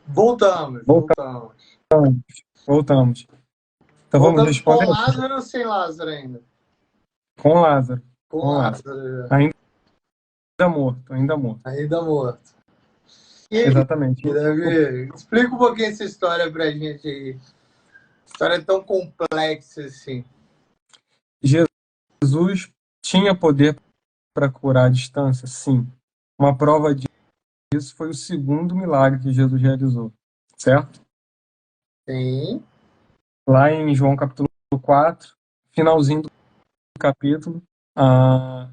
Voltamos, voltamos. Voltamos. Então vamos Voltamos com responder Lázaro ou sem Lázaro ainda? com Lázaro. Com Com Lázaro. Lázaro, Ainda morto, ainda morto. ainda morto. E aí, Exatamente. Davi, explica um pouquinho essa história pra gente aí. História tão complexa assim. Jesus tinha poder para curar à distância? Sim. Uma prova disso foi o segundo milagre que Jesus realizou, certo? Sim. Lá em João capítulo 4, finalzinho do capítulo, ah,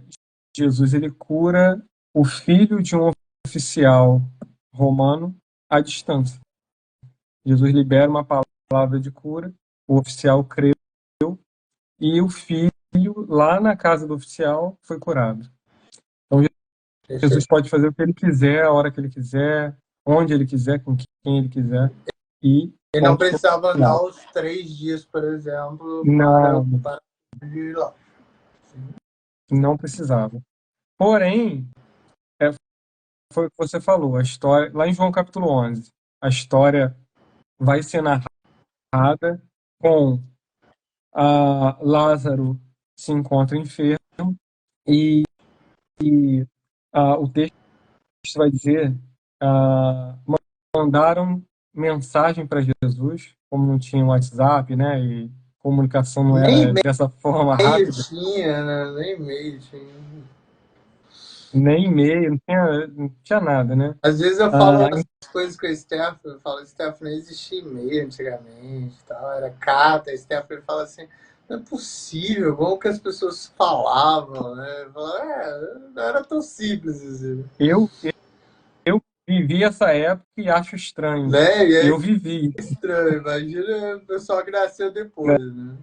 Jesus ele cura o filho de um oficial romano à distância. Jesus libera uma palavra de cura, o oficial creu e o filho, lá na casa do oficial, foi curado. Então, Jesus Perfeito. pode fazer o que ele quiser, a hora que ele quiser, onde ele quiser, com quem ele quiser, e E não ponto precisava final. andar os 3 dias, por exemplo, Não, para ir lá. não precisava. Porém, foi o que você falou, a história, lá em João capítulo 11, a história vai ser narrada com Lázaro se encontra enfermo e, o texto vai dizer, ah, mandaram mensagem para Jesus, como não tinha WhatsApp, né, e comunicação não Nem era dessa forma e-mail rápida, tinha, né? Nem e-mail tinha. nem e-mail, não tinha nada, né? Às vezes eu falo Ah, as coisas com a Stephanie, eu falo, Stephanie, não existia e-mail antigamente, tal, era carta, a Stephanie fala assim, não é possível, como que as pessoas falavam, né? Falo, não era tão simples assim, eu, eu vivi essa época e acho estranho. né? E é Eu vivi, estranho, imagina o pessoal que nasceu né? depois, né?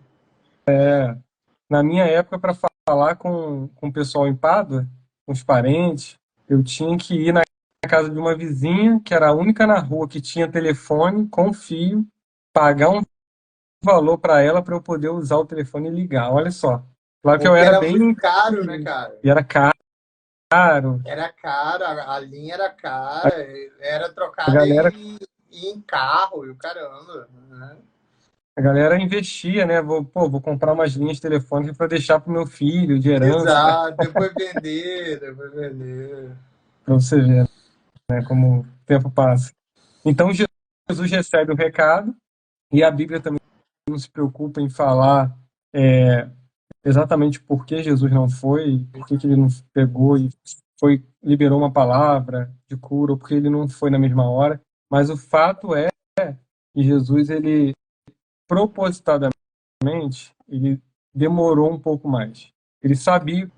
Na minha época, para falar com o pessoal em Pádua, com os parentes, eu tinha que ir na casa de uma vizinha, que era a única na rua que tinha telefone com fio, pagar um valor para eu poder usar o telefone e ligar. Olha só. Claro que eu Porque era era muito bem. caro, né, cara? E era caro. Era caro, a linha era cara, era A trocada galera, em carro e o caramba, né? a galera investia, né? Vou comprar umas linhas telefônicas para deixar para o meu filho de herança, Exato, depois vender, depois vender. para você ver, né? Como o tempo passa. Então Jesus recebe o recado e a Bíblia também não se preocupa em falar exatamente por que Jesus não foi, por que ele não pegou e liberou uma palavra de cura, ou porque ele não foi na mesma hora. Mas o fato é que Jesus, ele propositadamente, ele demorou um pouco mais. Ele sabia o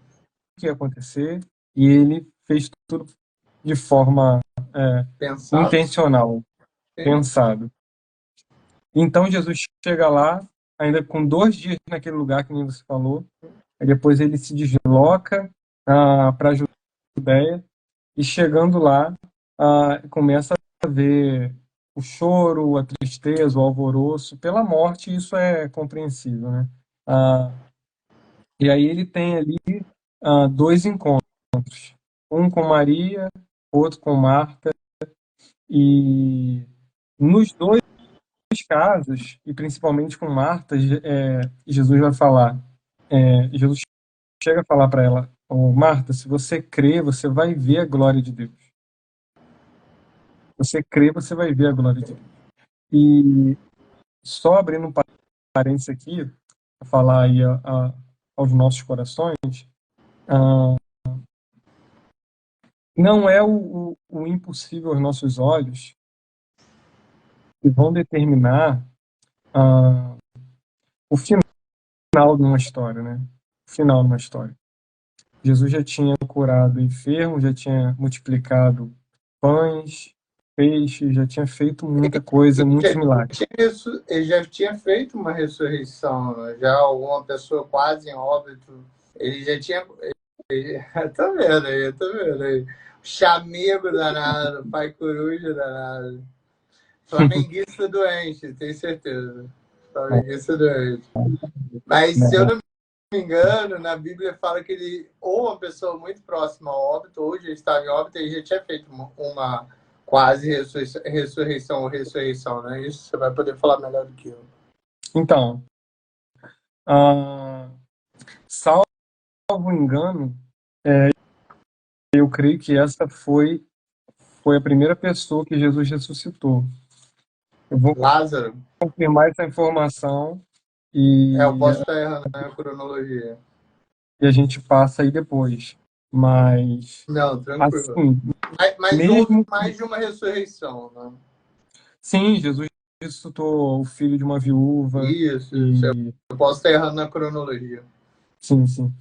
que ia acontecer e ele fez tudo de forma Pensado? intencional, Sim. pensado. Então Jesus chega lá, ainda com 2 dias naquele lugar que nem você falou, e depois ele se desloca para a Judéia, e chegando lá, começa a ver o choro, a tristeza, o alvoroço pela morte, e isso é compreensível, né? Ah, e aí ele tem ali 2 encontros, um com Maria, outro com Marta, e nos dois casos, e principalmente com Marta, Jesus vai falar, Jesus chega a falar para ela, Marta, se você crê, você vai ver a glória de Deus. Você crê, você vai ver a glória de Deus. E só abrindo um parênteses aqui, para falar aí aos nossos corações, ah, não é o impossível aos nossos olhos que vão determinar ah, o final de uma história, né? O final de uma história. Jesus já tinha curado enfermos, já tinha multiplicado pães, peixes, já tinha feito muita coisa, muitos milagres. Ele já tinha feito uma ressurreição, né? Já alguma pessoa quase em óbito. Ele já tinha. Tá vendo aí, tá vendo aí. Chamego danado, pai coruja danado. Flamenguista doente, tenho certeza. Flamenguista doente. Mas se eu não me engano, na Bíblia fala que ele, ou uma pessoa muito próxima ao óbito, ou já estava em óbito, ele já tinha feito uma quase ressurreição ou ressurreição, não é isso? Você vai poder falar melhor do que eu. Então, ah, salvo engano, eu creio que essa foi a primeira pessoa que Jesus ressuscitou. Eu vou Lázaro? confirmar essa informação Eu e, posso estar errando na cronologia. e a gente passa aí depois. Mas, Não, tranquilo. assim, Mas houve mesmo que... mais de uma ressurreição, né? Sim, Jesus ressuscitou o filho de uma viúva. Isso. E Eu posso estar errando na cronologia. sim, sim.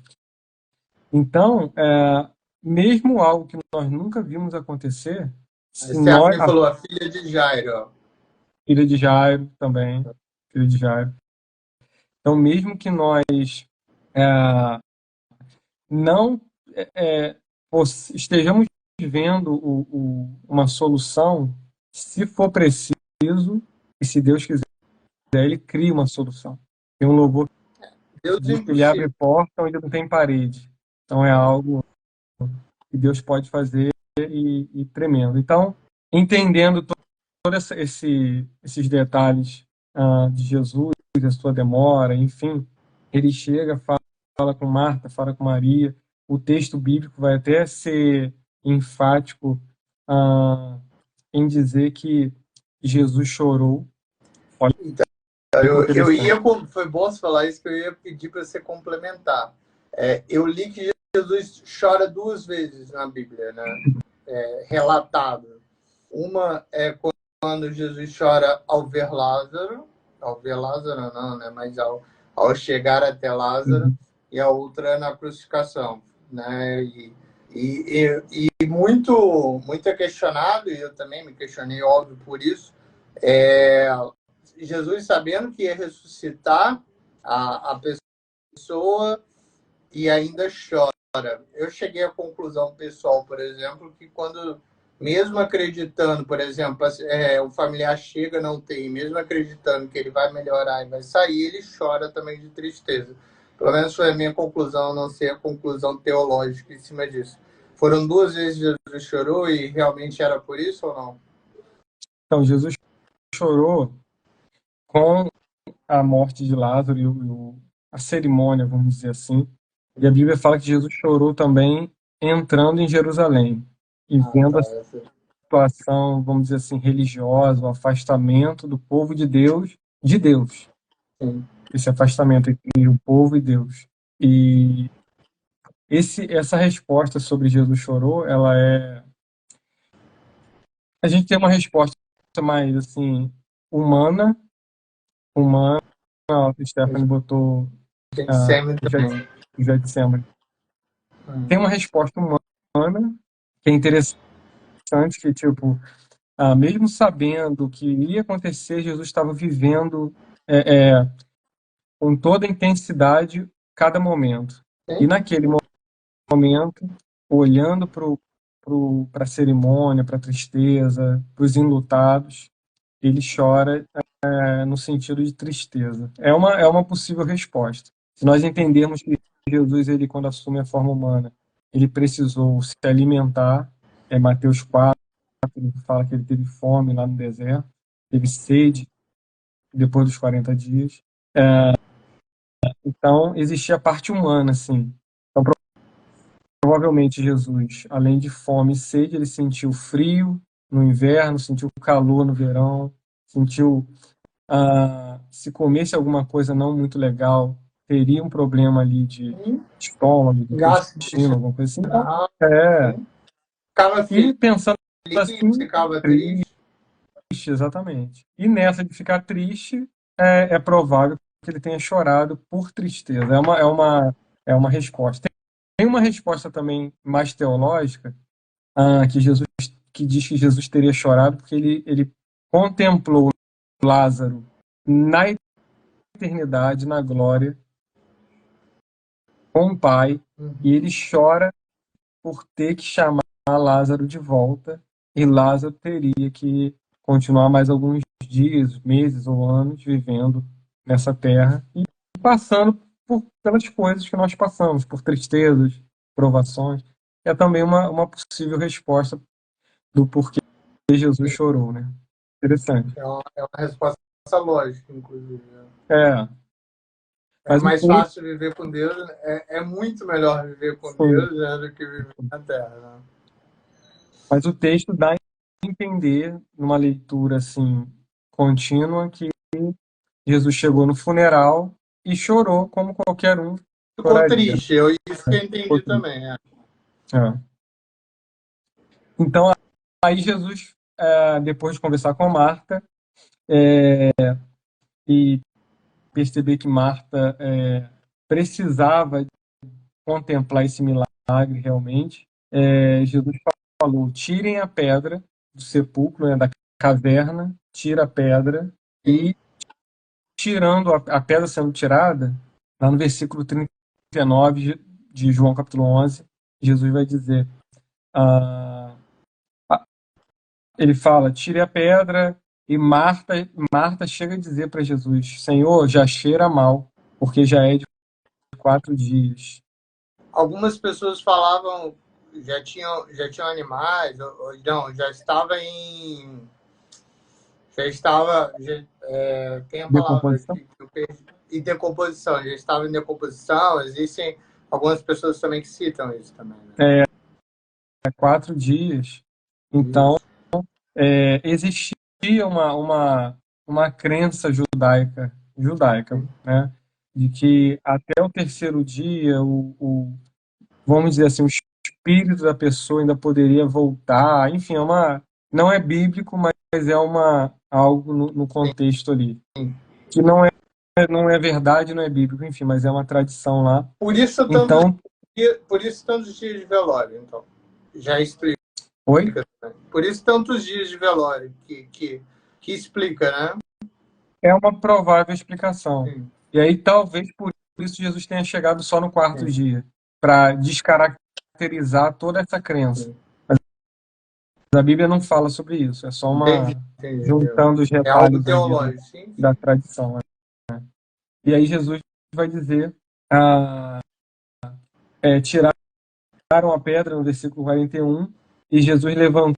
Então, mesmo algo que nós nunca vimos acontecer, A se nós, Stephanie a falou a filha de Jairo, ó. filha de Jairo também, filha de Jairo. Então, mesmo que nós é, não estejamos vendo uma solução, se for preciso, e se Deus quiser, Ele cria uma solução. Tem um louvor Deus que diz que Ele abre impossível. porta onde não tem parede. Então, é algo que Deus pode fazer e tremendo. Então, entendendo todos esses detalhes de Jesus, a sua demora, enfim, ele chega, fala com Marta, fala com Maria. O texto bíblico vai até ser enfático em dizer que Jesus chorou. Olha que interessante. Foi bom você falar isso, que eu ia pedir para você complementar. Eu li que Jesus chora duas vezes na Bíblia, né? Relatado. Uma é quando Jesus chora ao ver Lázaro não, né? Mas ao chegar até Lázaro, Uhum. e a outra é na crucificação, né? E muito é questionado, e eu também me questionei, óbvio, por isso, Jesus sabendo que ia ressuscitar a pessoa e ainda chora. Eu cheguei à conclusão pessoal, por exemplo, que quando, mesmo acreditando, por exemplo, o familiar chega, não tem, mesmo acreditando que ele vai melhorar e vai sair, ele chora também de tristeza. Pelo menos foi a minha conclusão, não sei a conclusão teológica em cima disso. Foram duas vezes que Jesus chorou e realmente era por isso ou não? Então, Jesus chorou com a morte de Lázaro a cerimônia, vamos dizer assim. E a Bíblia fala que Jesus chorou também entrando em Jerusalém e vendo Tá. a situação, vamos dizer assim, religiosa, o afastamento do povo de Deus. Sim. Esse afastamento entre o povo e Deus. E essa resposta sobre Jesus chorou, ela é... A gente tem uma resposta mais, assim, humana. A Stephanie botou Getsêmen também. Getsemane. Tem uma resposta humana que é interessante, que, tipo, mesmo sabendo o que iria acontecer, Jesus estava vivendo com toda a intensidade cada momento. E Sim. naquele momento, olhando para a cerimônia, para a tristeza, para os enlutados, ele chora no sentido de tristeza. É uma possível resposta. Se nós entendermos que Jesus, ele, quando assume a forma humana, ele precisou se alimentar, Mateus 4, ele fala que ele teve fome lá no deserto, teve sede depois dos 40 dias. Então, existia a parte humana, assim. Então, provavelmente, Jesus, além de fome e sede, ele sentiu frio no inverno, sentiu calor no verão, sentiu se comesse alguma coisa não muito legal, teria um problema ali de Sim. estômago, de intestino, Gasto. alguma coisa assim. Então, Ah, é. sim. Ficava E pensando feliz, assim, ficava triste, triste. exatamente. E nessa de ficar triste, é provável que ele tenha chorado por tristeza. É uma resposta. Tem uma resposta também mais teológica, que Jesus que diz que Jesus teria chorado porque ele contemplou Lázaro na eternidade, na glória, com o Pai, e ele chora por ter que chamar Lázaro de volta, e Lázaro teria que continuar mais alguns dias, meses ou anos vivendo nessa terra e passando pelas coisas que nós passamos, por tristezas, provações. É também uma possível resposta do porquê Jesus chorou, né? Interessante. É uma resposta lógica, inclusive. Né? É, É mas o mais texto, fácil viver com Deus, é muito melhor viver com sim, Deus, né, do que viver na Terra. Né? mas o texto dá a entender, numa leitura assim contínua, que Jesus chegou no funeral e chorou como qualquer um Ficou choraria. triste, isso que eu entendi também. É. É. Então, aí Jesus, depois de conversar com a Marta e perceber que Marta precisava contemplar esse milagre realmente, Jesus falou: tirem a pedra do sepulcro, né, da caverna, tira a pedra, Sim. e tirando a pedra sendo tirada, lá no versículo 39 de João capítulo 11, Jesus vai dizer, ah, ele fala, tire a pedra, e Marta chega a dizer para Jesus, Senhor, já cheira mal, porque já é de 4 dias. Algumas pessoas falavam, já tinham animais, ou não, tem a palavra Decomposição? que eu perdi, e decomposição, já estava em decomposição, existem algumas pessoas também que citam isso também. Né? 4 dias. Então, Isso. existia uma crença judaica, né, de que até o terceiro dia, vamos dizer assim, o espírito da pessoa ainda poderia voltar. Enfim, não é bíblico, mas é algo no contexto ali. Sim. Que não é verdade, não é bíblico, enfim, mas é uma tradição lá. Por isso tantos, Então, por isso tantos dias de velório, então. Já explica. oi? Por isso tantos dias de velório, que explica, né? É uma provável explicação. Sim, E aí, talvez por isso Jesus tenha chegado só no quarto sim, dia, para descaracterizar toda essa crença. sim. Mas a Bíblia não fala sobre isso, é só Entendi, entendi. juntando os É algo retalhos ali teológico, sim, da sim. tradição. E aí Jesus vai dizer, ah, tiraram a pedra no versículo 41, e Jesus levantou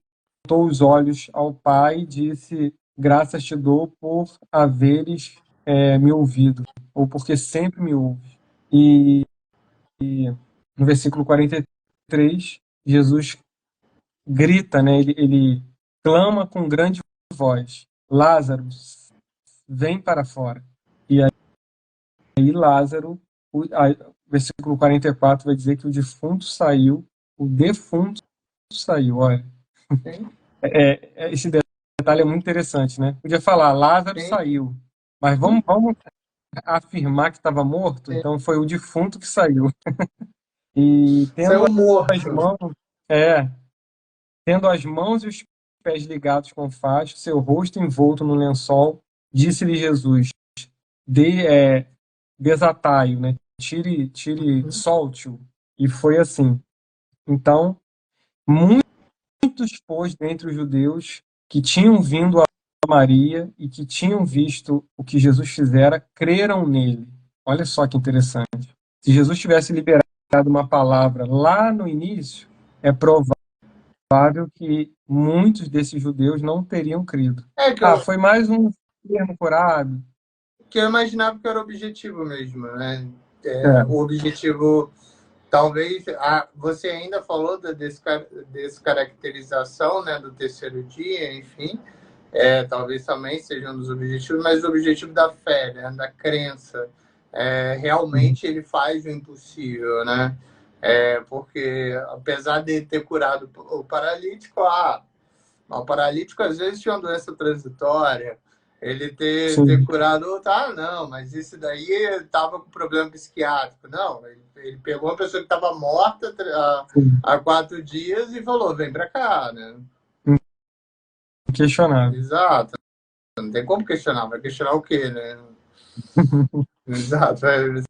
os olhos ao Pai e disse, graças te dou por haveres me ouvido, ou porque sempre me ouves. E no versículo 43, Jesus grita, né? Ele clama com grande voz, Lázaro, vem para fora. E aí Lázaro, versículo 44 vai dizer que o defunto saiu, olha. Sim, Esse detalhe é muito interessante, né? Podia falar, Lázaro sim, saiu, mas vamos afirmar que estava morto, sim. então foi o defunto que saiu. E Saiu as morto. mãos, é, tendo as mãos e os pés ligados com faixa, seu rosto envolto no lençol, disse-lhe Jesus, desatai-o, né? Tire, solte-o. E foi assim. Então, muitos, pois, dentre os judeus que tinham vindo a Maria e que tinham visto o que Jesus fizera, creram nele. Olha só que interessante. Se Jesus tivesse liberado uma palavra lá no início, é provável que muitos desses judeus não teriam crido. É que Ah, eu, foi mais um termo curado. que eu imaginava que era o objetivo mesmo, né? É, O objetivo, talvez, você ainda falou da descaracterização, né, do terceiro dia, enfim, talvez também seja um dos objetivos, mas o objetivo da fé, né, da crença, realmente ele faz o impossível, né? Porque apesar de ter curado o paralítico, o paralítico às vezes tinha uma doença transitória, ele ter sim, curado outro, não, mas isso daí estava com problema psiquiátrico. Não, ele pegou uma pessoa que estava morta sim. há 4 dias e falou, vem para cá, né? Inquestionável. Exato. Não tem como questionar, vai questionar o quê, né? Exato,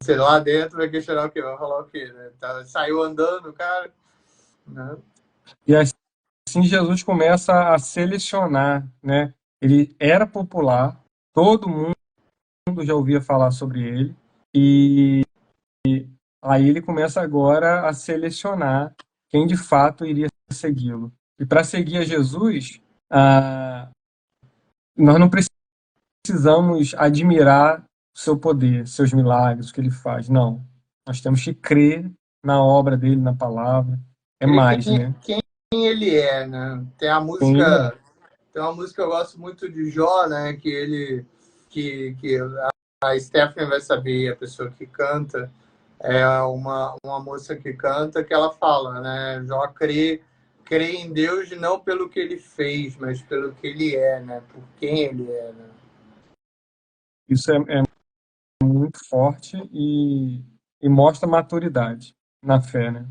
sei lá dentro vai questionar o quê? Vai falar o quê, né? Saiu andando, cara, né? E assim Jesus começa a selecionar, né? Ele era popular, todo mundo já ouvia falar sobre ele, e aí ele começa agora a selecionar quem de fato iria segui-lo. E para seguir a Jesus, Ah, nós não precisamos admirar o seu poder, seus milagres, o que ele faz. Não. Nós temos que crer na obra dele, na palavra. É Crer mais, né? quem ele é, né? Quem ele é. Tem uma música que eu gosto muito de Jó, né? Que a Stephanie vai saber, a pessoa que canta, é uma moça que canta, que ela fala, né? Jó crê em Deus não pelo que ele fez, mas pelo que ele é, né? Por quem ele é, né? Isso é muito forte e mostra maturidade na fé, né?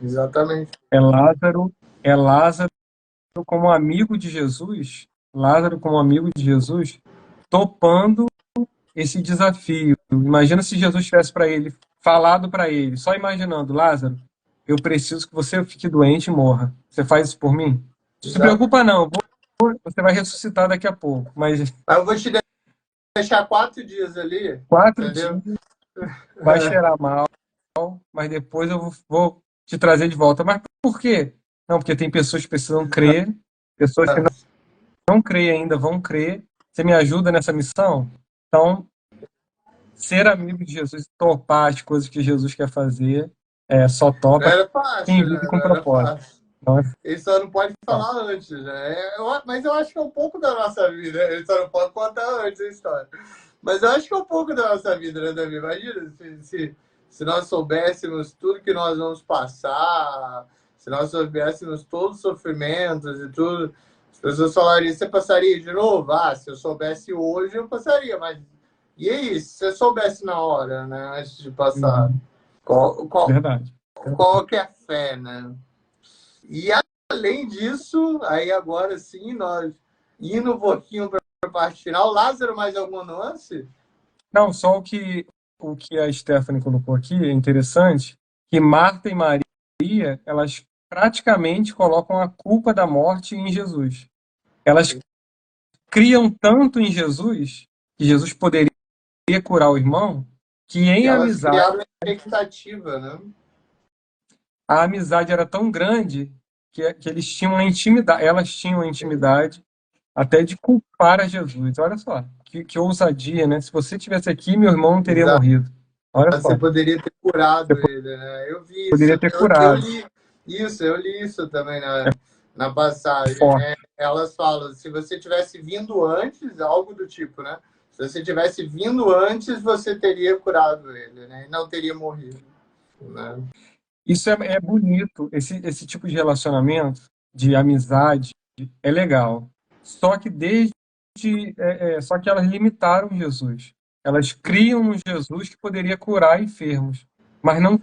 Exatamente. É Lázaro, é Lázaro como amigo de Jesus, Lázaro como amigo de Jesus, topando esse desafio. Imagina se Jesus tivesse para ele falado para ele, só imaginando, Lázaro, eu preciso que você fique doente e morra. Você faz isso por mim? Não se Exato. preocupa não, você vai ressuscitar daqui a pouco. Mas Mas eu vou te deixar 4 dias ali, 4 dias entendeu? vai cheirar mal, mas depois eu vou te trazer de volta. Mas por quê? Não, porque tem pessoas que precisam crer, pessoas que não creem ainda vão crer. Você me ajuda nessa missão? Então, ser amigo de Jesus, topar as coisas que Jesus quer fazer, só Não topa era quem fácil, vive né? com Não era propósito. fácil. Não é Ele só não pode fácil. falar antes, né? Mas eu acho que é um pouco da nossa vida. Ele só não pode contar antes a história. Mas eu acho que é um pouco da nossa vida, né, Davi? Imagina se nós soubéssemos tudo que nós vamos passar, se nós soubéssemos todos os sofrimentos e tudo, as pessoas falariam, você passaria de novo? Ah, se eu soubesse hoje, eu passaria, mas e aí, se você soubesse na hora, né, antes de passar? Uhum. Qual, qual, Verdade. qual que é a fé, né? E além disso, aí agora sim, nós indo um pouquinho para a parte final. Lázaro, mais alguma nuance? Não, só o que a Stephanie colocou aqui é interessante, que Marta e Maria, elas praticamente colocam a culpa da morte em Jesus. Elas criam tanto em Jesus, que Jesus poderia curar o irmão, que E em elas amizade, criaram expectativa, né? a amizade era tão grande que eles tinham uma intimidade, elas tinham a intimidade até de culpar a Jesus. Olha só, que ousadia, né? Se você tivesse aqui, meu irmão não teria Exato. morrido. Olha Você só, poderia ter você curado ele, né? Eu vi isso. poderia ter Eu curado. li isso, eu li isso também na passagem, Forte. né? Elas falam, se você tivesse vindo antes, algo do tipo, né? Se você tivesse vindo antes, você teria curado ele, né? E não teria morrido, né? Isso é bonito, esse tipo de relacionamento, de amizade, é legal. Só que só que elas limitaram Jesus. Elas criam um Jesus que poderia curar enfermos, mas não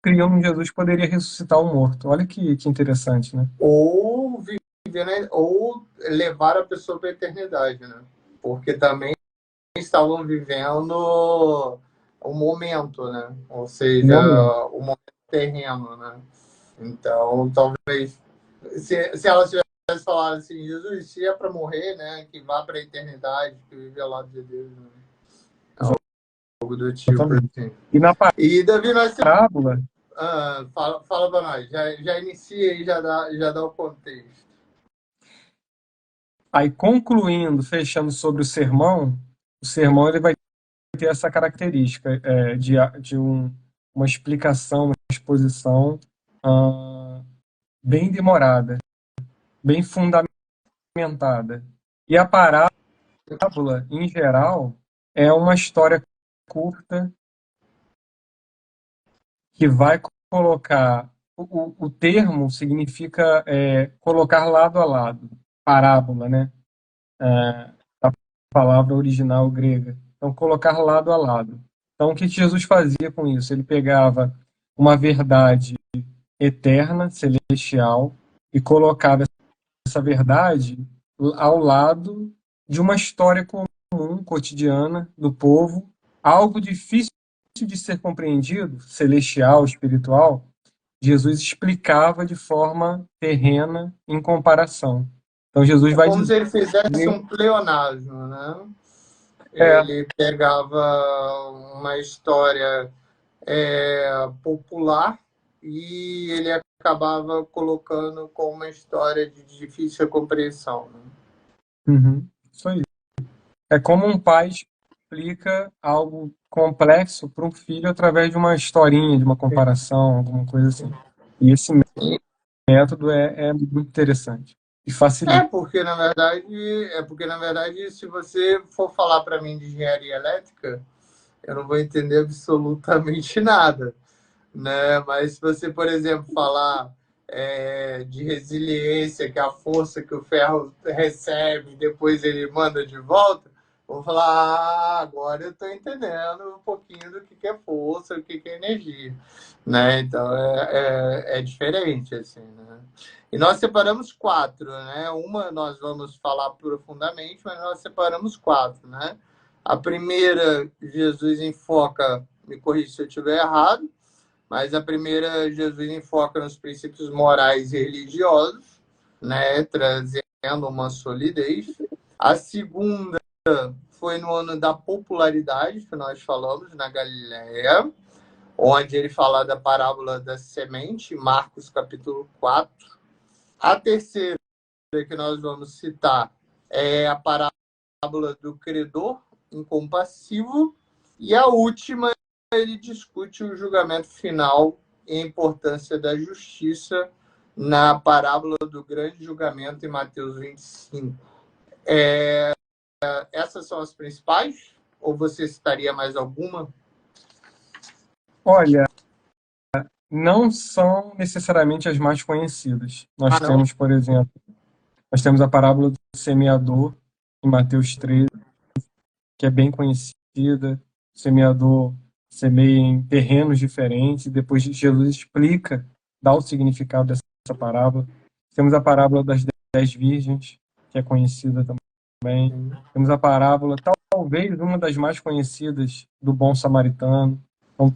criam um Jesus que poderia ressuscitar o morto. Olha que interessante, né? Ou viver, né? Ou levar a pessoa para a eternidade, né? Porque também estavam vivendo o momento, né? Ou Um seja, momento. o momento terreno, né? Então, talvez se ela tivesse falado assim, Jesus, se é para morrer, né? Que vá para a eternidade, que vive ao lado de Deus, né? Algo do tipo Exatamente. assim. E na E Davi, nós parábola, fala para nós, já inicia e já dá o contexto. aí concluindo, fechando sobre o sermão ele vai ter essa característica de uma explicação, uma exposição bem demorada, bem fundamentada. E a parábola, em geral, é uma história curta que vai colocar. O termo significa colocar lado a lado, parábola, né? A palavra original grega. Então, colocar lado a lado. Então, o que Jesus fazia com isso? Ele pegava uma verdade eterna, celestial, e colocava essa verdade ao lado de uma história comum, cotidiana, do povo, algo difícil de ser compreendido, celestial, espiritual. Jesus explicava de forma terrena em comparação. Então, Jesus É vai como dizer. se ele fizesse um pleonasmo, né? É, Ele pegava uma história popular, e ele acabava colocando com uma história de difícil compreensão, né? Isso aí. É como um pai explica algo complexo para um filho através de uma historinha, de uma comparação, alguma coisa assim. E esse método é muito interessante e facilita. Porque na verdade, se você for falar para mim de engenharia elétrica, eu não vou entender absolutamente nada, né? Mas se você, por exemplo, falar de resiliência, que é a força que o ferro recebe, depois ele manda de volta, vou falar, agora eu estou entendendo um pouquinho do que é força, o que é energia, né? Então é diferente, assim, né? E nós separamos quatro, né? Uma nós vamos falar profundamente, mas nós separamos quatro, né? A primeira, Jesus enfoca, me corrija se eu estiver errado, mas a primeira, Jesus enfoca nos princípios morais e religiosos, né, trazendo uma solidez. A segunda foi no ano da popularidade, que nós falamos, na Galileia, onde ele fala da parábola da semente, Marcos capítulo 4. A terceira que nós vamos citar é a parábola do credor incompassivo. E a última, ele discute o julgamento final e a importância da justiça na parábola do grande julgamento em Mateus 25. Essas são as principais? Ou você citaria mais alguma? Olha, não são necessariamente as mais conhecidas. Nós temos, por exemplo, a parábola do semeador, em Mateus 13, que é bem conhecida. O semeador semeia em terrenos diferentes, e depois Jesus explica, dá o significado dessa parábola. Temos a parábola das 10 virgens, que é conhecida também. Temos a parábola, talvez uma das mais conhecidas, do bom samaritano. Então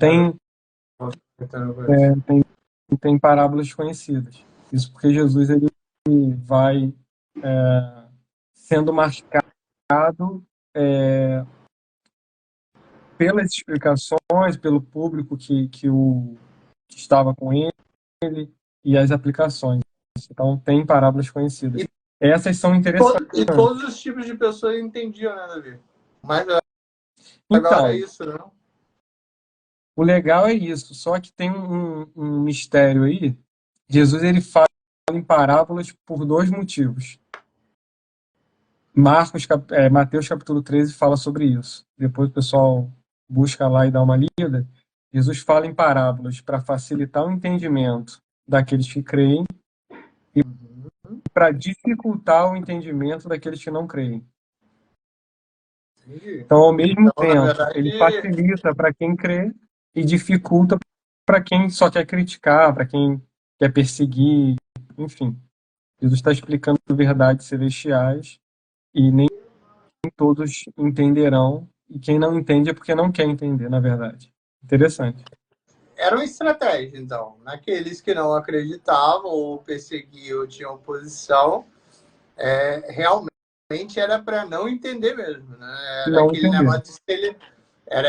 tem parábolas conhecidas. Isso porque Jesus ele vai sendo marcado pelas explicações, pelo público que estava com ele e as aplicações. Então tem parábolas conhecidas. Essas são interessantes. E todos os tipos de pessoas entendiam, né, Davi? Mas então, é isso, não? O legal é isso, só que tem um mistério aí. Jesus ele fala em parábolas por dois motivos. Mateus capítulo 13 fala sobre isso. Depois o pessoal busca lá e dá uma lida. Jesus fala em parábolas para facilitar o entendimento daqueles que creem e para dificultar o entendimento daqueles que não creem. Então, ao mesmo tempo, ele facilita para quem crê e dificulta para quem só quer criticar, para quem quer perseguir, enfim. Jesus está explicando verdades celestiais e nem todos entenderão, e quem não entende é porque não quer entender, na verdade. Interessante. Era uma estratégia, então. Naqueles que não acreditavam ou perseguiam ou tinham oposição, realmente era para não entender mesmo, né? Era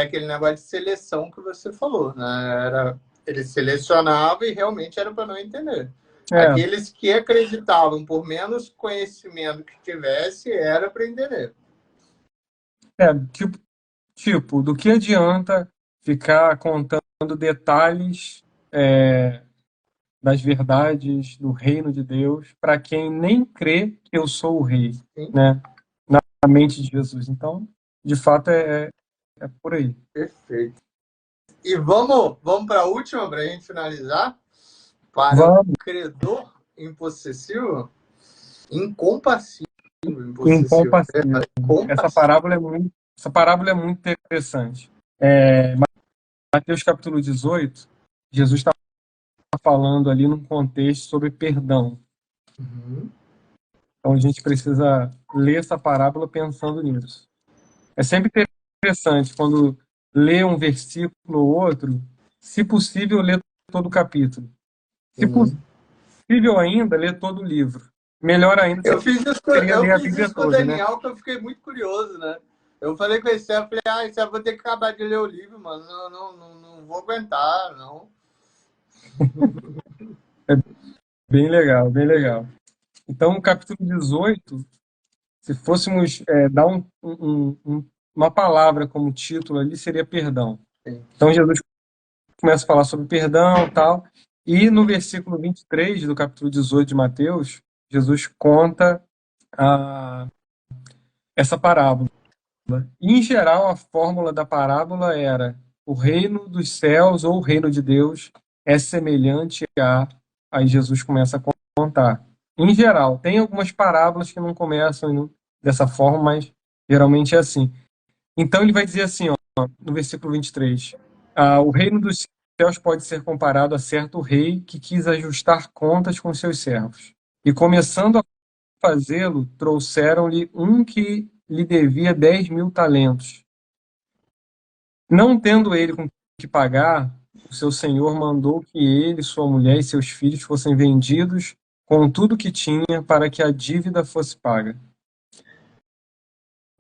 aquele negócio de seleção que você falou, né? Ele selecionava e realmente era para não entender. Aqueles que acreditavam, por menos conhecimento que tivesse, era para entender. Tipo, do que adianta ficar contando detalhes das verdades do reino de Deus para quem nem crê que eu sou o rei, né? Na mente de Jesus. Então, de fato, é por aí. Perfeito. E vamos para a última, para a gente finalizar? Para o credor impossessivo, incompassível. Essa parábola é muito interessante. Mateus capítulo 18, Jesus está falando ali num contexto sobre perdão. Então a gente precisa ler essa parábola pensando nisso. É sempre interessante quando lê um versículo ou outro, se possível, ler todo o capítulo. Se possível ainda, ler todo o livro. Melhor ainda, eu fiz isso com o Daniel, né? que eu fiquei muito curioso, né? Eu falei com esse, eu falei, eu vou ter que acabar de ler o livro, mano. Não vou aguentar, não. Bem legal, bem legal. Então, no capítulo 18, se fôssemos dar uma palavra como título ali, seria perdão. Sim. Então, Jesus começa a falar sobre perdão e tal, e no versículo 23 do capítulo 18 de Mateus, Jesus conta essa parábola. Em geral, a fórmula da parábola era: o reino dos céus ou o reino de Deus é semelhante a. Aí Jesus começa a contar. Em geral, tem algumas parábolas que não começam dessa forma, mas geralmente é assim. Então ele vai dizer assim, ó, no versículo 23, o reino dos céus pode ser comparado a certo rei que quis ajustar contas com seus servos. E começando a fazê-lo, trouxeram-lhe um que lhe devia 10.000 talentos. Não tendo ele com que pagar, o seu senhor mandou que ele, sua mulher e seus filhos fossem vendidos com tudo que tinha para que a dívida fosse paga.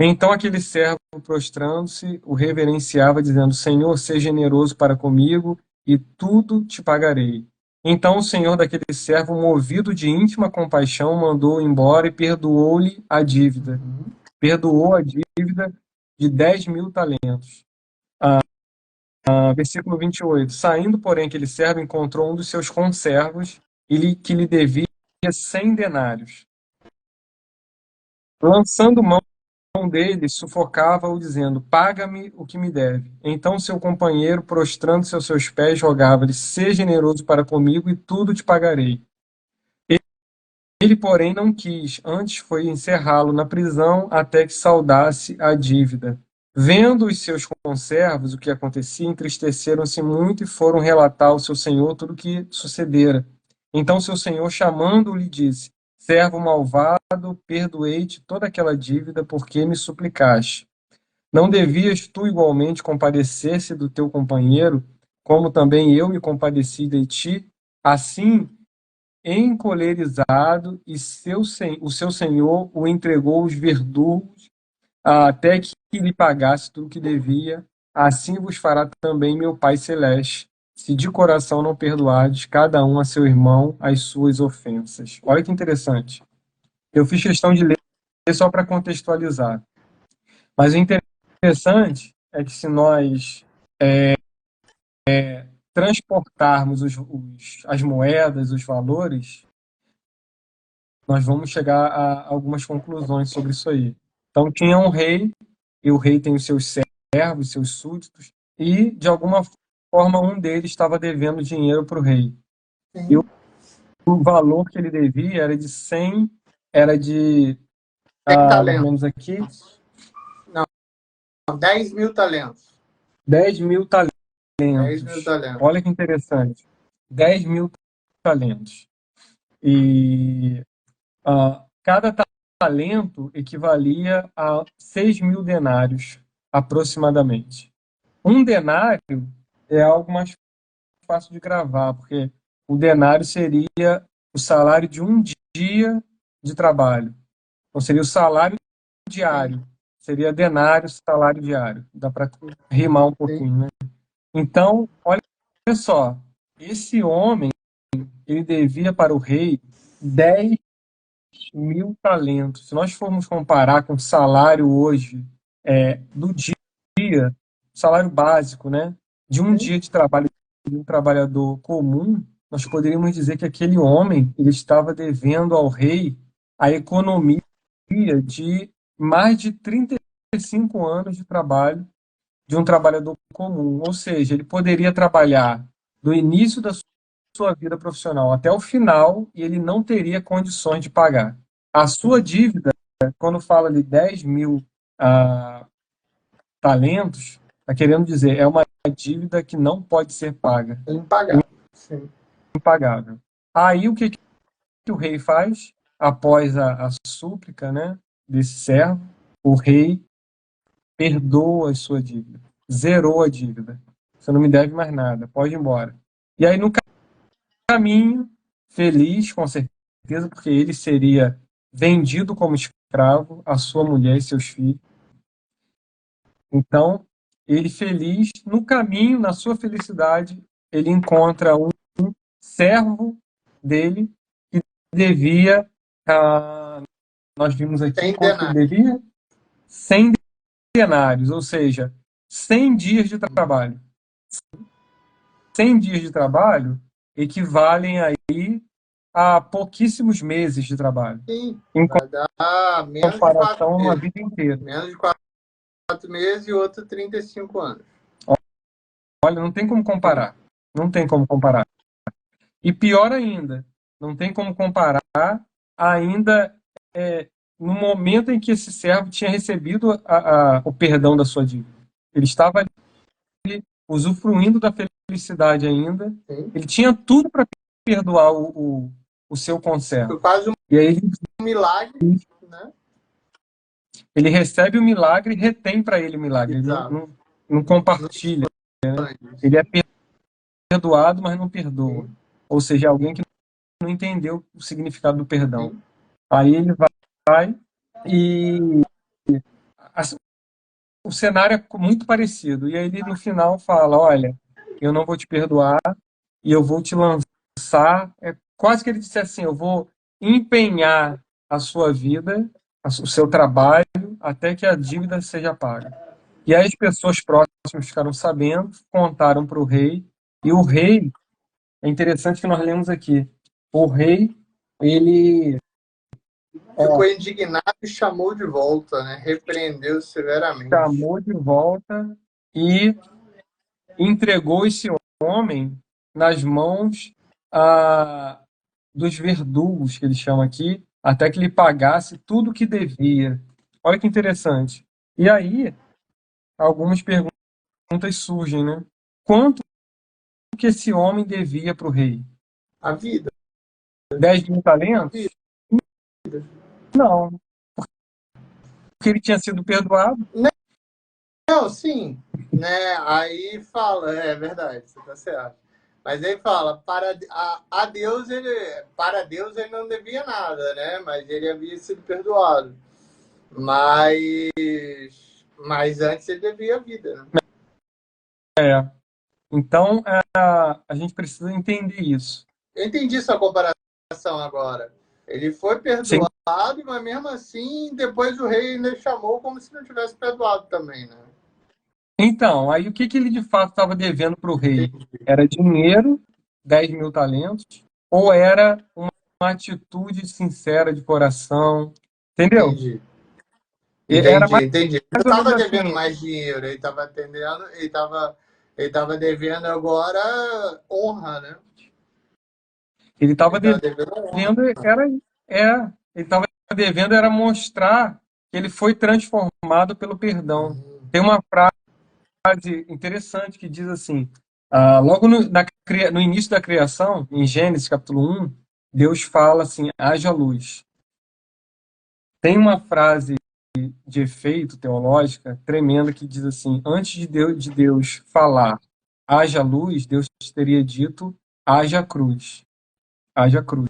Então aquele servo, prostrando-se, o reverenciava, dizendo: Senhor, seja generoso para comigo e tudo te pagarei. Então o senhor daquele servo, movido de íntima compaixão, mandou-o embora e perdoou-lhe a dívida. Perdoou a dívida de 10.000 talentos. Versículo 28. Saindo, porém, aquele servo encontrou um dos seus conservos que lhe devia 100 denários. Lançando mão dele, sufocava-o, dizendo: Paga-me o que me deve. Então seu companheiro, prostrando-se aos seus pés, rogava-lhe: Seja generoso para comigo e tudo te pagarei. Ele, porém, não quis, antes foi encerrá-lo na prisão até que saldasse a dívida. Vendo os seus conservos o que acontecia, entristeceram-se muito e foram relatar ao seu senhor tudo o que sucedera. Então seu senhor, chamando-o, lhe disse: Servo malvado, perdoei-te toda aquela dívida porque me suplicaste. Não devias tu igualmente compadecer-se do teu companheiro, como também eu me compadeci de ti? Assim, encolerizado, e o seu senhor o entregou aos verdugos até que lhe pagasse tudo o que devia. Assim vos fará também meu Pai Celeste, se de coração não perdoardes cada um a seu irmão as suas ofensas. Olha que interessante. Eu fiz questão de ler só para contextualizar. Mas o interessante é que se nós transportarmos as moedas, os valores, nós vamos chegar a algumas conclusões sobre isso aí. Então, tinha um rei, e o rei tem os seus servos, seus súditos, e, de alguma forma, um deles estava devendo dinheiro para o rei. E o valor que ele devia era de 100, era de, 100 mais ou talentos. menos aqui, Não, 10.000 talentos. 10.000 10.000 talentos. talentos. Olha que interessante. 10.000 talentos. E cada talento equivalia a 6.000 denários, aproximadamente. Um denário é algo mais fácil de gravar, porque o denário seria o salário de um dia de trabalho. Então, seria o salário diário. Seria denário, salário diário. Dá para rimar um pouquinho, né? Então, olha só. Esse homem, ele devia para o rei 10.000 talentos. Se nós formos comparar com o salário hoje do dia, salário básico, né, de um dia de trabalho de um trabalhador comum, nós poderíamos dizer que aquele homem ele estava devendo ao rei a economia de mais de 35 anos de trabalho de um trabalhador comum. Ou seja, ele poderia trabalhar do início da sua vida profissional até o final e ele não teria condições de pagar. A sua dívida, quando fala de 10.000 talentos, está querendo dizer, é uma dívida que não pode ser paga, Impagável. Sim. impagável. Aí o que o rei faz? Após a súplica, né, desse servo, o rei perdoa a sua dívida, zerou a dívida. Você não me deve mais nada, pode ir embora. E aí no caminho, feliz, com certeza, porque ele seria vendido como escravo, a sua mulher e seus filhos. Então, ele feliz, no caminho, na sua felicidade, ele encontra um servo dele que devia, nós vimos aqui, Sem quanto que ele denário. devia? 100 denários, ou seja, 100 dias de trabalho. 100 dias de trabalho equivalem aí a pouquíssimos meses de trabalho, Sim, em vai dar menos de 4 comparação a uma meses. vida inteira. Menos de 4 meses e outro 35 anos. Olha, não tem como comparar. Não tem como comparar. E pior ainda, não tem como comparar ainda no momento em que esse servo tinha recebido o perdão da sua dívida. Ele estava ali usufruindo da felicidade ainda. Sim. Ele tinha tudo para perdoar o seu conservo. Foi quase E aí um milagre, né? ele recebe o milagre e retém para ele o milagre. Ele não compartilha. Ele é perdoado, mas não perdoa. Sim. Ou seja, alguém que não entendeu o significado do perdão. Sim. Aí ele vai e o cenário é muito parecido. E aí ele no final fala, olha, eu não vou te perdoar e eu vou te lançar. É quase que ele disse assim, eu vou empenhar a sua vida, o seu trabalho, até que a dívida seja paga. E aí as pessoas próximas ficaram sabendo, contaram para o rei, e o rei, é interessante que nós lemos aqui, o rei, ele Ficou indignado e chamou de volta, né? Repreendeu severamente. chamou de volta e entregou esse homem nas mãos dos verdugos, que eles chamam aqui, até que ele pagasse tudo o que devia. Olha que interessante. E aí, algumas perguntas surgem, né? Quanto que esse homem devia para o rei? A vida. 10 mil A talentos? vida. Não. Porque ele tinha sido perdoado. Não, sim. Né? Aí fala, é verdade, você tá certo. Mas aí fala, para Deus ele não devia nada, né? Mas ele havia sido perdoado. Mas antes ele devia a vida, né? Então, a gente precisa entender isso. Eu entendi sua comparação agora. Ele foi Sim. perdoado, mas mesmo assim, depois o rei ainda chamou como se não tivesse perdoado também, né? Então, aí o que ele de fato estava devendo para o rei? Entendi. Era dinheiro, 10 mil talentos, ou era uma atitude sincera de coração? Entendeu? Entendi. Era mais Entendi. Ele não ou menos estava devendo assim. mais dinheiro, ele estava atendendo, ele tava devendo agora honra, né? Ele Ele estava estava devendo honra. devendo, ele estava devendo era mostrar que ele foi transformado pelo perdão. Tem uma frase interessante que diz assim, logo no início da criação, em Gênesis capítulo 1, Deus fala assim, haja luz. Tem uma frase de efeito teológica tremenda que diz assim, antes de Deus falar haja luz, Deus teria dito haja cruz. Haja cruz.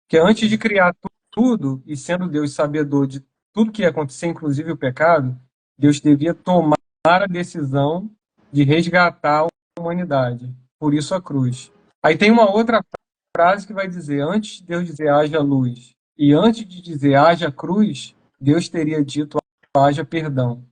Que antes de criar tudo, e sendo Deus sabedor de tudo que ia acontecer, inclusive o pecado, Deus devia tomar a decisão de resgatar a humanidade. Por isso a cruz. Aí tem uma outra frase que vai dizer, antes de Deus dizer haja luz, e antes de dizer haja cruz, Deus teria dito haja perdão.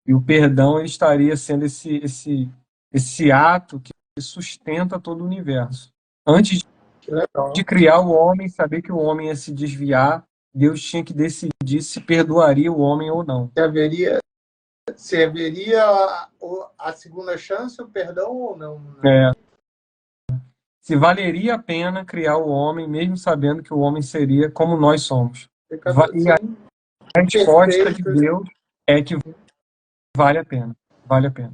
E o perdão ele estaria sendo esse ato que sustenta todo o universo. Antes Que legal. de criar o homem, saber que o homem ia se desviar, Deus tinha que decidir se perdoaria o homem ou não. Se haveria a segunda chance, o perdão ou não? Né? Se valeria a pena criar o homem, mesmo sabendo que o homem seria como nós somos. E a resposta de Perfeito. Deus é que vale a pena. Vale a pena.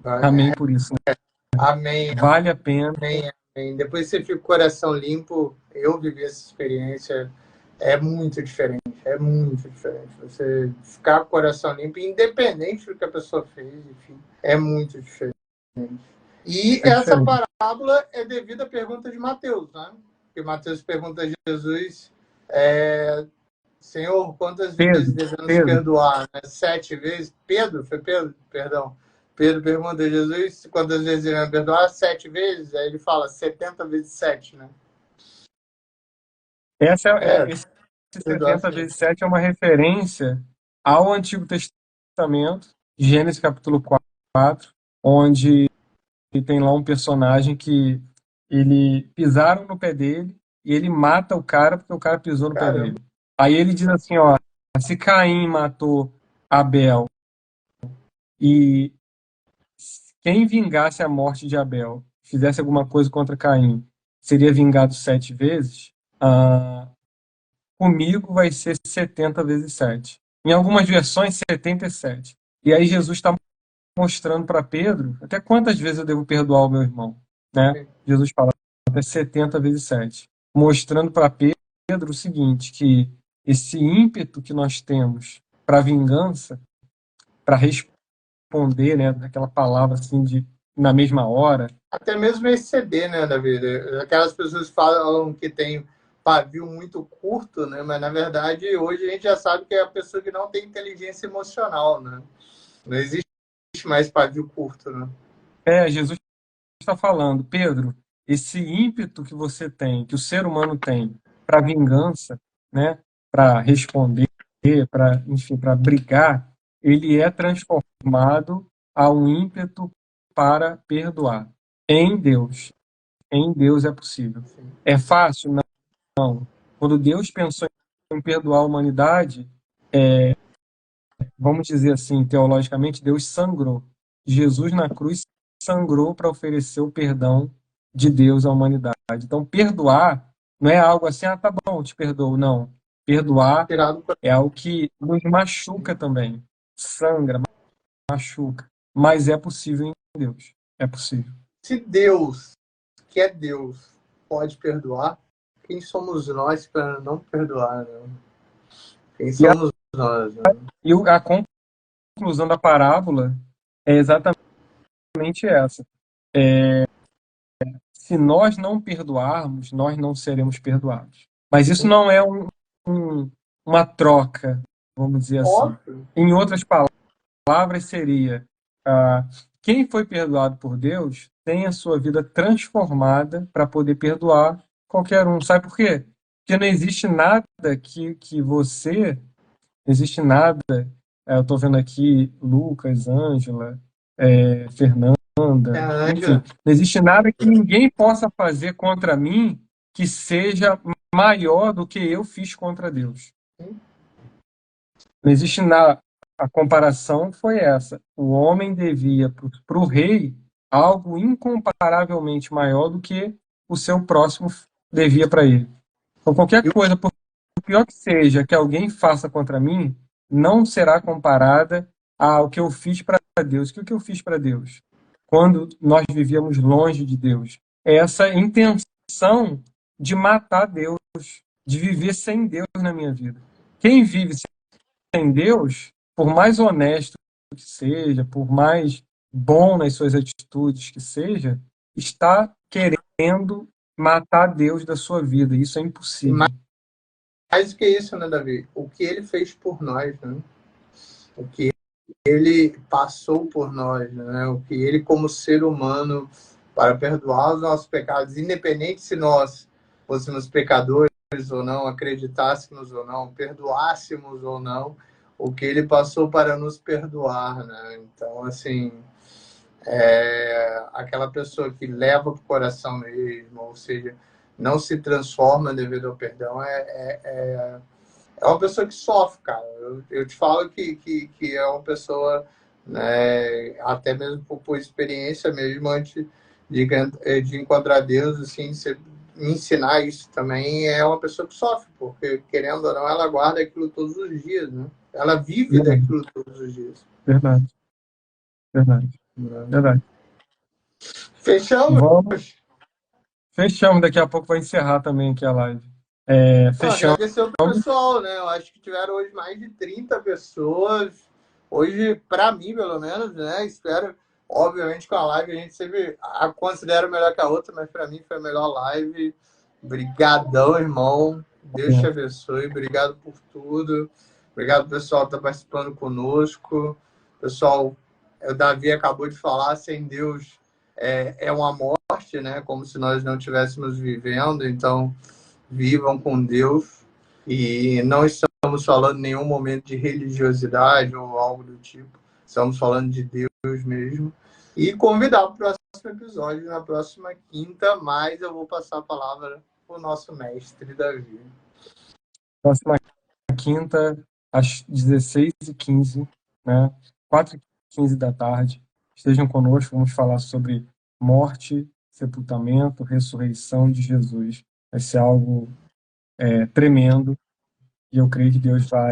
Amém por isso. Né? Amém. Vale a pena. Amém. Amém. Depois você fica com o coração limpo. Eu vivi essa experiência. É muito diferente. É muito diferente. Você ficar com o coração limpo, independente do que a pessoa fez, enfim, é muito diferente. E essa parábola é devido à pergunta de Mateus, né? Porque Mateus pergunta a Jesus, Senhor, quantas vezes devemos perdoar? Né? 7 vezes? Pedro? Foi Pedro? Perdão. Pedro pergunta a Jesus quantas vezes ele vai perdoar? 7 vezes? Aí ele fala 70 vezes 7, né? Esse Perdoar 70 sim. vezes 7 é uma referência ao Antigo Testamento, Gênesis capítulo 4, onde tem lá um personagem que ele pisaram no pé dele e ele mata o cara porque o cara pisou no pé dele. Caramba. Aí ele diz assim, ó, se Caim matou Abel e quem vingasse a morte de Abel, fizesse alguma coisa contra Caim, seria vingado 7 vezes, comigo vai ser 70 vezes 7. Em algumas versões, 77. E aí Jesus está mostrando para Pedro até quantas vezes eu devo perdoar o meu irmão. Né? Jesus fala até 70 vezes 7. Mostrando para Pedro o seguinte, que esse ímpeto que nós temos para vingança, para responder, né, aquela palavra assim de na mesma hora. Até mesmo exceder, né, Davi? Aquelas pessoas falam que tem pavio muito curto, né? Mas na verdade hoje a gente já sabe que é a pessoa que não tem inteligência emocional, né? Não existe mais pavio curto, né? Jesus está falando, Pedro, esse ímpeto que você tem, que o ser humano tem para vingança, né, para responder, para, enfim, para brigar, ele é transformado a um ímpeto para perdoar. Em Deus. Em Deus é possível. É fácil? Não. Quando Deus pensou em perdoar a humanidade, vamos dizer assim, teologicamente, Deus sangrou. Jesus na cruz sangrou para oferecer o perdão de Deus à humanidade. Então, perdoar não é algo assim, ah, tá bom, te perdoo. Não. Perdoar Tirado é algo que nos machuca também. Sangra, machuca. Mas é possível em Deus. É possível. Se Deus, que é Deus, pode perdoar, quem somos nós para não perdoar, né? Quem E a, somos nós, né? a conclusão da parábola é exatamente essa. Se nós não perdoarmos, nós não seremos perdoados. Mas isso não é uma troca, vamos dizer assim. Óbvio. Em outras palavras, seria quem foi perdoado por Deus tem a sua vida transformada para poder perdoar qualquer um. Sabe por quê? Porque não existe nada que você. Não existe nada. Eu estou vendo aqui Lucas, Ângela, Fernanda. Enfim, não existe nada que ninguém possa fazer contra mim que seja maior do que eu fiz contra Deus. Não existe nada. A comparação foi essa. O homem devia para o rei algo incomparavelmente maior do que o seu próximo devia para ele. Então, qualquer coisa, por pior que seja, que alguém faça contra mim, não será comparada ao que eu fiz para Deus. O que eu fiz para Deus? Quando nós vivíamos longe de Deus. É essa intenção de matar Deus, de viver sem Deus na minha vida. Quem vive sem Deus, por mais honesto que seja, por mais bom nas suas atitudes que seja, está querendo matar Deus da sua vida. Isso é impossível. Mais do que isso, né, Davi? O que ele fez por nós, né? O que ele passou por nós, né? O que ele, como ser humano, para perdoar os nossos pecados, independente se nós fôssemos pecadores ou não, acreditássemos ou não, perdoássemos ou não, o que ele passou para nos perdoar, né? Então, assim, aquela pessoa que leva para o coração mesmo, ou seja, não se transforma devido ao perdão, é uma pessoa que sofre, cara. Eu te falo que é uma pessoa, né, até mesmo por experiência mesmo, antes de encontrar Deus, assim, me ensinar isso também, é uma pessoa que sofre, porque, querendo ou não, ela guarda aquilo todos os dias, né? Ela vive daquilo todos os dias. Verdade. Verdade. Verdade. Fechamos? Fechamos. Daqui a pouco vai encerrar também aqui a live. Fechamos. Agradecer ao pessoal, né? Eu acho que tiveram hoje mais de 30 pessoas. Hoje, para mim, pelo menos, né? Espero, obviamente, com a live a gente sempre a considera melhor que a outra, mas para mim foi a melhor live. Obrigadão, irmão. Deus te abençoe. Obrigado por tudo. Obrigado, pessoal, que está participando conosco. Pessoal, o Davi acabou de falar, sem Deus é uma morte, né? Como se nós não estivéssemos vivendo. Então, vivam com Deus. E não estamos falando em nenhum momento de religiosidade ou algo do tipo. Estamos falando de Deus mesmo. E convidar para o próximo episódio, na próxima quinta, mas eu vou passar a palavra para o nosso mestre, Davi. Próxima quinta, às 16h15, né? 4h15 da tarde. Estejam conosco, vamos falar sobre morte, sepultamento, ressurreição de Jesus. Vai ser algo tremendo e eu creio que Deus vai,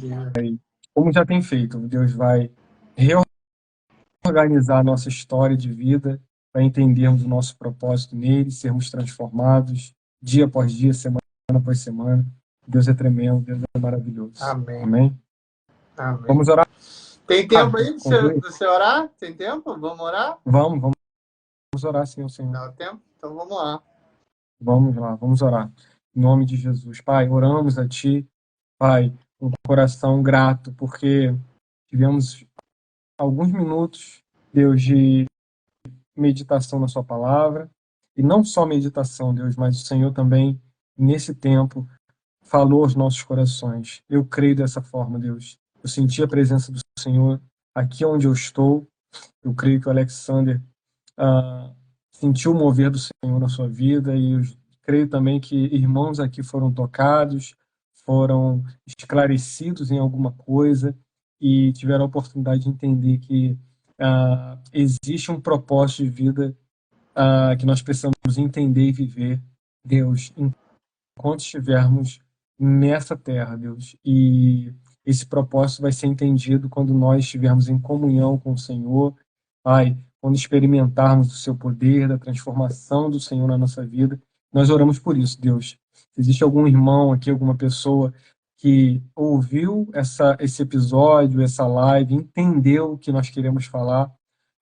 como já tem feito, Deus vai reorganizar a nossa história de vida para entendermos o nosso propósito nele, sermos transformados dia após dia, semana após semana. Deus é tremendo, Deus é maravilhoso. Amém. Amém? Amém. Vamos orar? Tem tempo aí de você orar? Tem tempo? Vamos orar? Vamos orar sim ao Senhor. Dá tempo? Então vamos lá. Vamos lá, vamos orar. Em nome de Jesus. Pai, oramos a Ti, Pai, com um coração grato, porque tivemos alguns minutos, Deus, de meditação na Sua palavra, e não só meditação, Deus, mas o Senhor também, nesse tempo, falou aos nossos corações. Eu creio dessa forma, Deus. Eu senti a presença do Senhor aqui onde eu estou. Eu creio que o Alexander sentiu o mover do Senhor na sua vida, e eu creio também que irmãos aqui foram tocados, foram esclarecidos em alguma coisa e tiveram a oportunidade de entender que existe um propósito de vida que nós precisamos entender e viver, Deus, enquanto estivermos nessa terra, Deus. E esse propósito vai ser entendido quando nós estivermos em comunhão com o Senhor, Pai, quando experimentarmos o seu poder, da transformação do Senhor na nossa vida. Nós oramos por isso, Deus. Se existe algum irmão aqui, alguma pessoa que ouviu esse episódio, essa live, entendeu o que nós queremos falar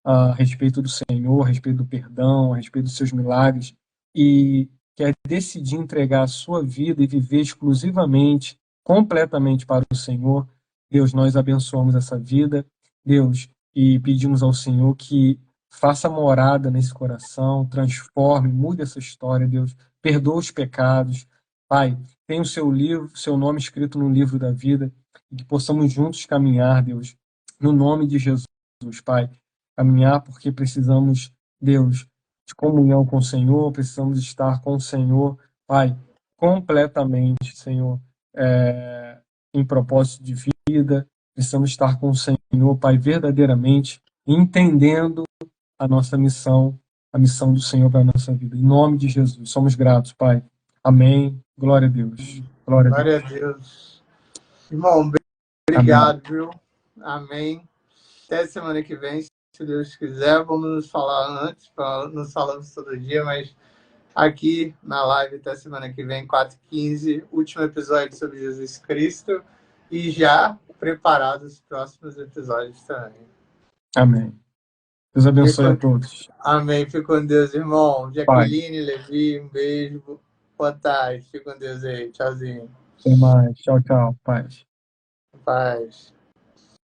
a respeito do Senhor, a respeito do perdão, a respeito dos seus milagres, e quer decidir entregar a sua vida e viver exclusivamente, completamente para o Senhor, Deus, nós abençoamos essa vida, Deus, e pedimos ao Senhor que faça morada nesse coração, transforme, mude essa história, Deus, perdoa os pecados, Pai, tem o seu livro, seu nome escrito no livro da vida, e que possamos juntos caminhar, Deus, no nome de Jesus, Pai, caminhar porque precisamos, Deus, de comunhão com o Senhor, precisamos estar com o Senhor, Pai, completamente, Senhor, em propósito de vida, precisamos estar com o Senhor, Pai, verdadeiramente, entendendo a nossa missão, a missão do Senhor para a nossa vida. Em nome de Jesus, somos gratos, Pai. Amém. Glória a Deus. Glória a Deus. Irmão, obrigado, amém. Viu? Amém. Até semana que vem, se Deus quiser. Vamos nos falar antes, nos falamos todo dia, mas aqui na live até semana que vem, 4h15, último episódio sobre Jesus Cristo, e já preparados os próximos episódios também. Amém. Deus abençoe a todos. Amém. Fique com Deus, irmão. Jaqueline, Levi, um beijo. Boa tarde. Fique com Deus aí. Tchauzinho. Até mais. Tchau, tchau. Paz. Paz.